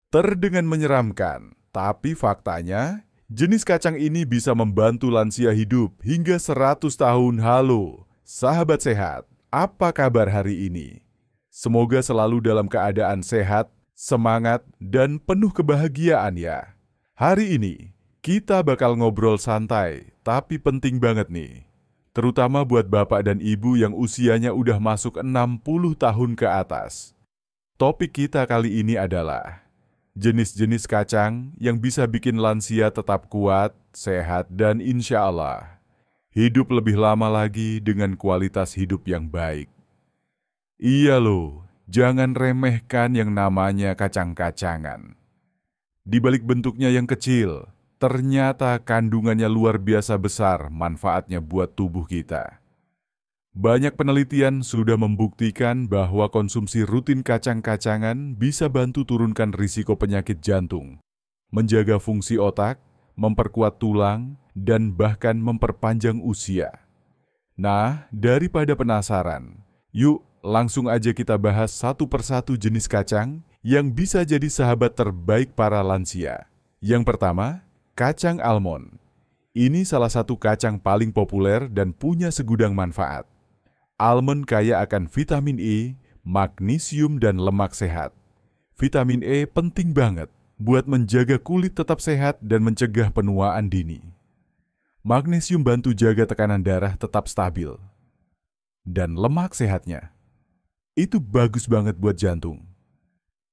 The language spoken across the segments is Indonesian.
Terdengar menyeramkan, tapi faktanya, jenis kacang ini bisa membantu lansia hidup hingga 100 tahun. Halo, sahabat sehat, apa kabar hari ini? Semoga selalu dalam keadaan sehat, semangat, dan penuh kebahagiaan ya. Hari ini, kita bakal ngobrol santai, tapi penting banget nih. Terutama buat bapak dan ibu yang usianya udah masuk 60 tahun ke atas. Topik kita kali ini adalah jenis-jenis kacang yang bisa bikin lansia tetap kuat, sehat, dan insya Allah hidup lebih lama lagi dengan kualitas hidup yang baik. Iya loh, jangan remehkan yang namanya kacang-kacangan. Di balik bentuknya yang kecil, ternyata kandungannya luar biasa besar manfaatnya buat tubuh kita. Banyak penelitian sudah membuktikan bahwa konsumsi rutin kacang-kacangan bisa bantu turunkan risiko penyakit jantung, menjaga fungsi otak, memperkuat tulang, dan bahkan memperpanjang usia. Nah, daripada penasaran, yuk langsung aja kita bahas satu persatu jenis kacang yang bisa jadi sahabat terbaik para lansia. Yang pertama, kacang almond. Ini salah satu kacang paling populer dan punya segudang manfaat. Almond kaya akan vitamin E, magnesium, dan lemak sehat. Vitamin E penting banget buat menjaga kulit tetap sehat dan mencegah penuaan dini. Magnesium bantu jaga tekanan darah tetap stabil. Dan lemak sehatnya, itu bagus banget buat jantung.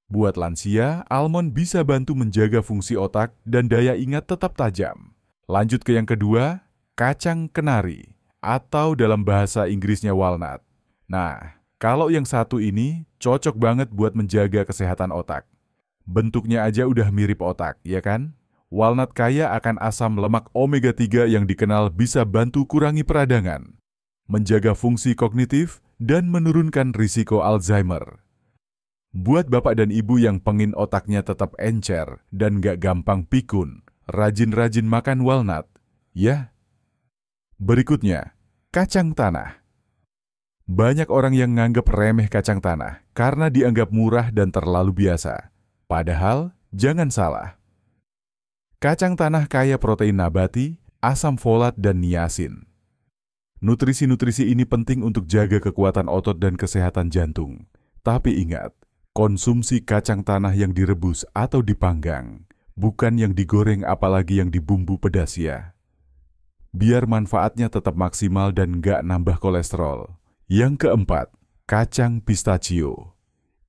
Buat lansia, almond bisa bantu menjaga fungsi otak dan daya ingat tetap tajam. Lanjut ke yang kedua, kacang kenari. Atau dalam bahasa Inggrisnya walnut. Nah, kalau yang satu ini cocok banget buat menjaga kesehatan otak. Bentuknya aja udah mirip otak, ya kan? Walnut kaya akan asam lemak omega 3 yang dikenal bisa bantu kurangi peradangan, menjaga fungsi kognitif, dan menurunkan risiko Alzheimer. Buat bapak dan ibu yang pengin otaknya tetap encer dan gak gampang pikun, rajin-rajin makan walnut, ya. Berikutnya, kacang tanah. Banyak orang yang nganggap remeh kacang tanah karena dianggap murah dan terlalu biasa. Padahal, jangan salah. Kacang tanah kaya protein nabati, asam folat, dan niasin. Nutrisi-nutrisi ini penting untuk jaga kekuatan otot dan kesehatan jantung. Tapi ingat, konsumsi kacang tanah yang direbus atau dipanggang, bukan yang digoreng apalagi yang dibumbu pedas ya. Biar manfaatnya tetap maksimal dan nggak nambah kolesterol. Yang keempat, kacang pistachio.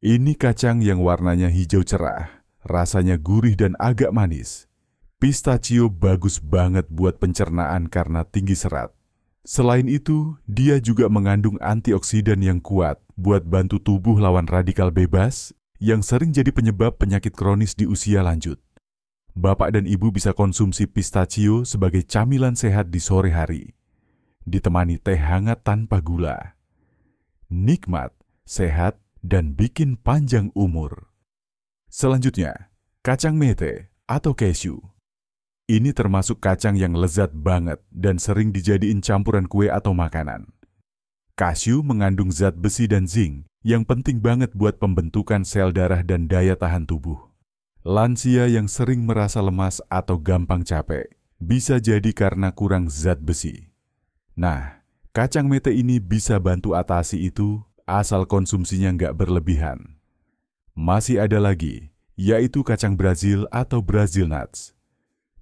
Ini kacang yang warnanya hijau cerah, rasanya gurih dan agak manis. Pistachio bagus banget buat pencernaan karena tinggi serat. Selain itu, dia juga mengandung antioksidan yang kuat buat bantu tubuh lawan radikal bebas yang sering jadi penyebab penyakit kronis di usia lanjut. Bapak dan ibu bisa konsumsi pistachio sebagai camilan sehat di sore hari. Ditemani teh hangat tanpa gula. Nikmat, sehat, dan bikin panjang umur. Selanjutnya, kacang mete atau cashew. Ini termasuk kacang yang lezat banget dan sering dijadiin campuran kue atau makanan. Cashew mengandung zat besi dan zinc yang penting banget buat pembentukan sel darah dan daya tahan tubuh. Lansia yang sering merasa lemas atau gampang capek bisa jadi karena kurang zat besi. Nah, kacang mete ini bisa bantu atasi itu asal konsumsinya nggak berlebihan. Masih ada lagi, yaitu kacang Brazil atau Brazil nuts.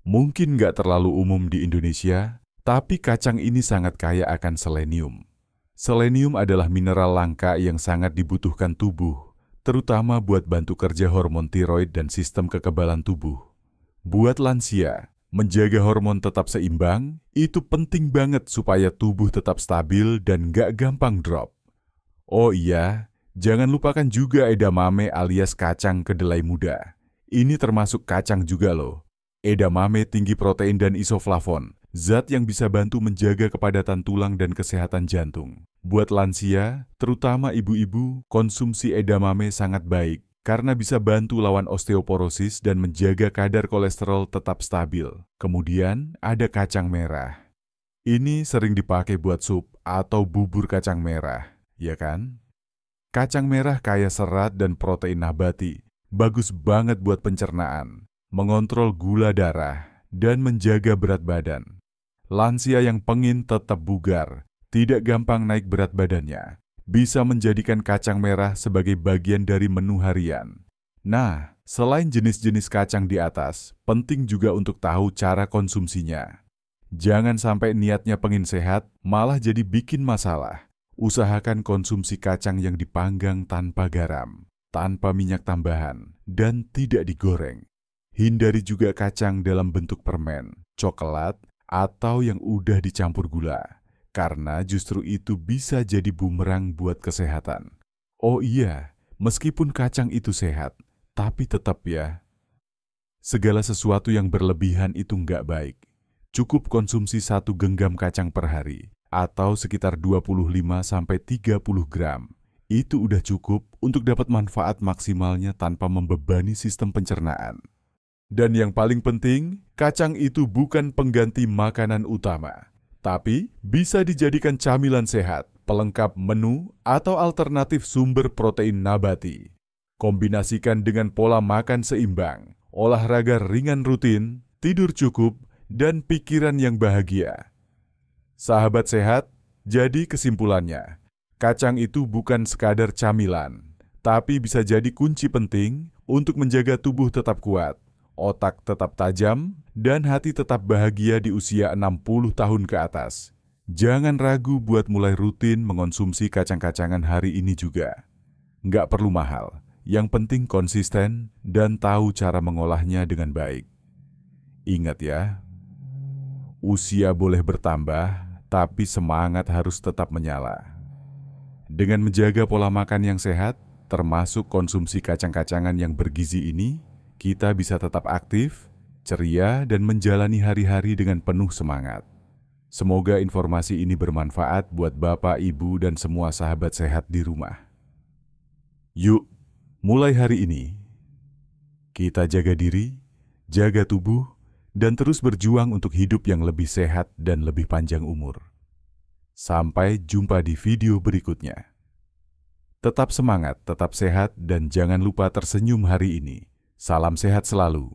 Mungkin nggak terlalu umum di Indonesia, tapi kacang ini sangat kaya akan selenium. Selenium adalah mineral langka yang sangat dibutuhkan tubuh, terutama buat bantu kerja hormon tiroid dan sistem kekebalan tubuh. Buat lansia, menjaga hormon tetap seimbang, itu penting banget supaya tubuh tetap stabil dan gak gampang drop. Oh iya, jangan lupakan juga edamame alias kacang kedelai muda. Ini termasuk kacang juga loh. Edamame tinggi protein dan isoflavon, zat yang bisa bantu menjaga kepadatan tulang dan kesehatan jantung. Buat lansia, terutama ibu-ibu, konsumsi edamame sangat baik karena bisa bantu lawan osteoporosis dan menjaga kadar kolesterol tetap stabil. Kemudian ada kacang merah. Ini sering dipakai buat sup atau bubur kacang merah, ya kan? Kacang merah kaya serat dan protein nabati, bagus banget buat pencernaan, mengontrol gula darah, dan menjaga berat badan. Lansia yang pengin tetap bugar, tidak gampang naik berat badannya, bisa menjadikan kacang merah sebagai bagian dari menu harian. Nah, selain jenis-jenis kacang di atas, penting juga untuk tahu cara konsumsinya. Jangan sampai niatnya pengin sehat, malah jadi bikin masalah. Usahakan konsumsi kacang yang dipanggang tanpa garam, tanpa minyak tambahan, dan tidak digoreng. Hindari juga kacang dalam bentuk permen, coklat, atau yang udah dicampur gula, karena justru itu bisa jadi bumerang buat kesehatan. Oh iya, meskipun kacang itu sehat, tapi tetap ya, segala sesuatu yang berlebihan itu nggak baik. Cukup konsumsi 1 genggam kacang per hari, atau sekitar 25-30 gram. Itu udah cukup untuk dapat manfaat maksimalnya tanpa membebani sistem pencernaan. Dan yang paling penting, kacang itu bukan pengganti makanan utama, tapi bisa dijadikan camilan sehat, pelengkap menu, atau alternatif sumber protein nabati. Kombinasikan dengan pola makan seimbang, olahraga ringan rutin, tidur cukup, dan pikiran yang bahagia. Sahabat sehat, jadi kesimpulannya, kacang itu bukan sekadar camilan, tapi bisa jadi kunci penting untuk menjaga tubuh tetap kuat, otak tetap tajam, dan hati tetap bahagia di usia 60 tahun ke atas. Jangan ragu buat mulai rutin mengonsumsi kacang-kacangan hari ini juga. Nggak perlu mahal, yang penting konsisten dan tahu cara mengolahnya dengan baik. Ingat ya, usia boleh bertambah, tapi semangat harus tetap menyala. Dengan menjaga pola makan yang sehat, termasuk konsumsi kacang-kacangan yang bergizi ini, kita bisa tetap aktif, ceria, dan menjalani hari-hari dengan penuh semangat. Semoga informasi ini bermanfaat buat Bapak, Ibu, dan semua sahabat sehat di rumah. Yuk, mulai hari ini, kita jaga diri, jaga tubuh, dan terus berjuang untuk hidup yang lebih sehat dan lebih panjang umur. Sampai jumpa di video berikutnya. Tetap semangat, tetap sehat, dan jangan lupa tersenyum hari ini. Salam sehat selalu.